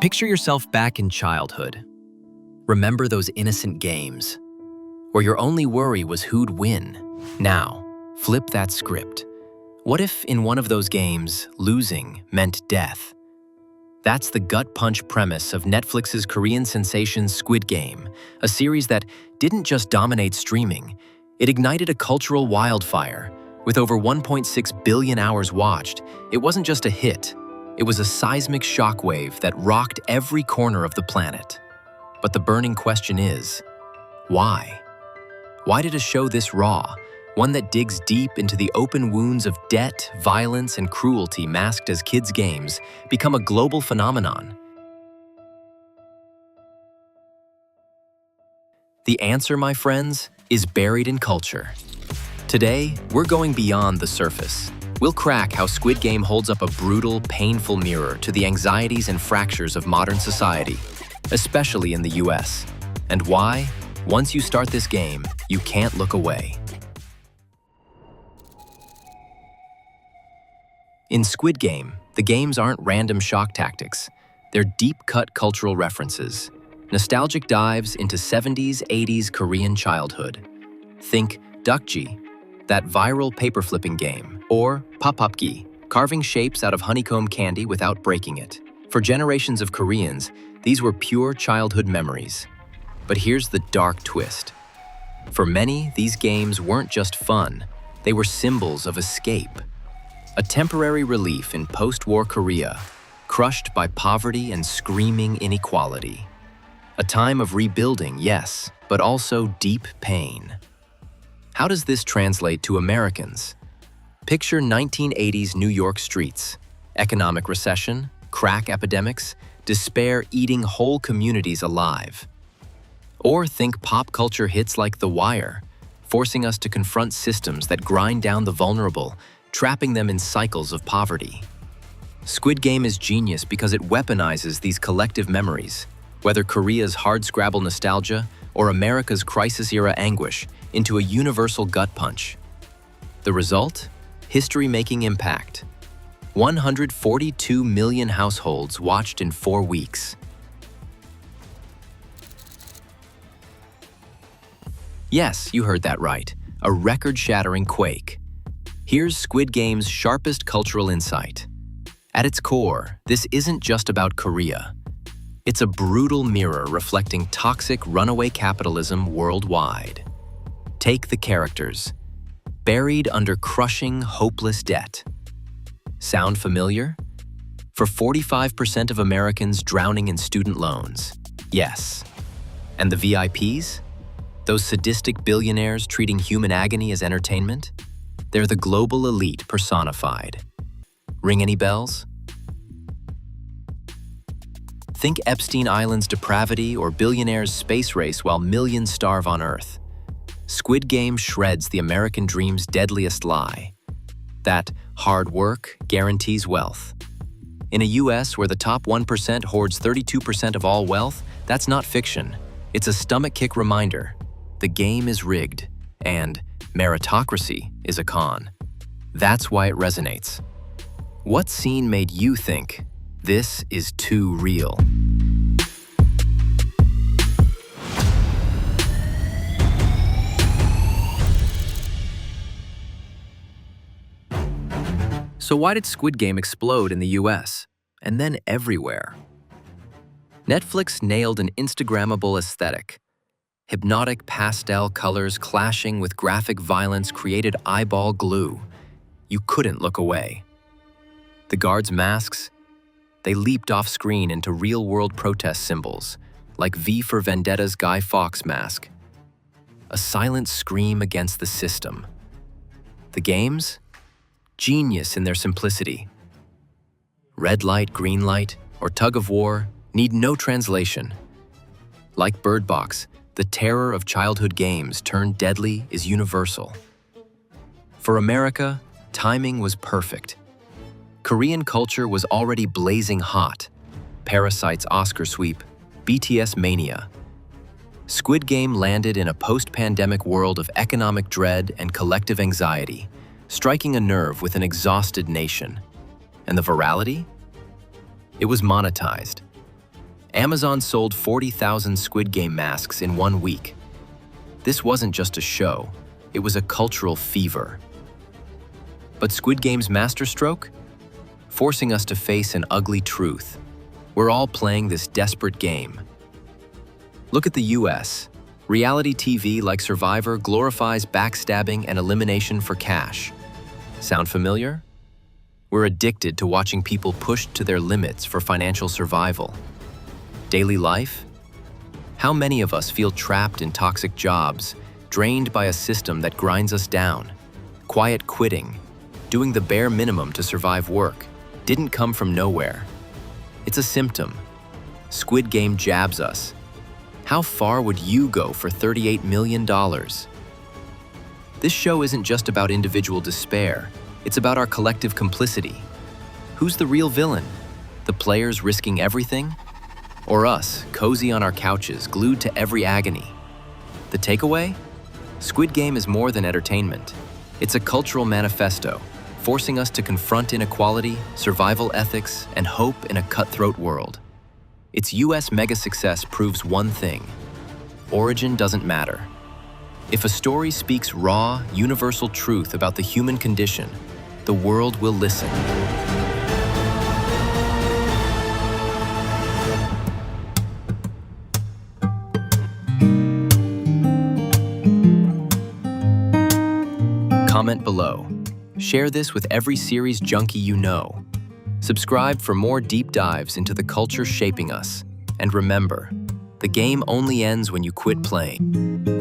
Picture yourself back in childhood. Remember those innocent games, where your only worry was who'd win. Now, flip that script. What if in one of those games, losing meant death? That's the gut-punch premise of Netflix's Korean sensation Squid Game, a series that didn't just dominate streaming, it ignited a cultural wildfire. With over 1.6 billion hours watched, it wasn't just a hit, it was a seismic shockwave that rocked every corner of the planet. But the burning question is, why? Why did a show this raw, one that digs deep into the open wounds of debt, violence, and cruelty masked as kids' games, become a global phenomenon? The answer, my friends, is buried in culture. Today, we're going beyond the surface. We'll crack how Squid Game holds up a brutal, painful mirror to the anxieties and fractures of modern society, especially in the US, and why, once you start this game, you can't look away. In Squid Game, the games aren't random shock tactics. They're deep-cut cultural references, nostalgic dives into 70s, 80s Korean childhood. Think Dukji, that viral paper flipping game, or Papapgi, carving shapes out of honeycomb candy without breaking it. For generations of Koreans, these were pure childhood memories. But here's the dark twist. For many, these games weren't just fun, they were symbols of escape. A temporary relief in post-war Korea, crushed by poverty and screaming inequality. A time of rebuilding, yes, but also deep pain. How does this translate to Americans? Picture 1980s New York streets, economic recession, crack epidemics, despair eating whole communities alive. Or think pop culture hits like The Wire, forcing us to confront systems that grind down the vulnerable, trapping them in cycles of poverty. Squid Game is genius because it weaponizes these collective memories, whether Korea's hardscrabble nostalgia or America's crisis-era anguish, into a universal gut punch. The result? History-making impact. 142 million households watched in 4 weeks. Yes, you heard that right. A record-shattering quake. Here's Squid Game's sharpest cultural insight. At its core, this isn't just about Korea. It's a brutal mirror reflecting toxic runaway capitalism worldwide. Take the characters, buried under crushing, hopeless debt. Sound familiar? For 45% of Americans drowning in student loans. Yes. And the VIPs? Those sadistic billionaires treating human agony as entertainment? They're the global elite personified. Ring any bells? Think Epstein Island's depravity or billionaires' space race while millions starve on Earth. Squid Game shreds the American dream's deadliest lie, that hard work guarantees wealth. In a US where the top 1% hoards 32% of all wealth, that's not fiction. It's a stomach-kick reminder. The game is rigged, and meritocracy is a con. That's why it resonates. What scene made you think, this is too real? So why did Squid Game explode in the US, and then everywhere? Netflix nailed an Instagrammable aesthetic. Hypnotic pastel colors clashing with graphic violence created eyeball glue. You couldn't look away. The guards' masks? They leaped off screen into real-world protest symbols, like V for Vendetta's Guy Fawkes mask. A silent scream against the system. The games? Genius in their simplicity. Red light, green light, or tug of war need no translation. Like Bird Box, the terror of childhood games turned deadly is universal. For America, timing was perfect. Korean culture was already blazing hot. Parasite's Oscar sweep, BTS mania. Squid Game landed in a post-pandemic world of economic dread and collective anxiety, striking a nerve with an exhausted nation. And the virality? It was monetized. Amazon sold 40,000 Squid Game masks in 1 week. This wasn't just a show, it was a cultural fever. But Squid Game's masterstroke? Forcing us to face an ugly truth. We're all playing this desperate game. Look at the US. Reality TV like Survivor glorifies backstabbing and elimination for cash. Sound familiar? We're addicted to watching people pushed to their limits for financial survival. Daily life? How many of us feel trapped in toxic jobs, drained by a system that grinds us down? Quiet quitting, doing the bare minimum to survive work, didn't come from nowhere. It's a symptom. Squid Game jabs us. How far would you go for $38 million? This show isn't just about individual despair, it's about our collective complicity. Who's the real villain? The players risking everything? Or us, cozy on our couches, glued to every agony? The takeaway? Squid Game is more than entertainment. It's a cultural manifesto, forcing us to confront inequality, survival ethics, and hope in a cutthroat world. Its US mega success proves one thing: origin doesn't matter. If a story speaks raw, universal truth about the human condition, the world will listen. Comment below. Share this with every series junkie you know. Subscribe for more deep dives into the culture shaping us. And remember, the game only ends when you quit playing.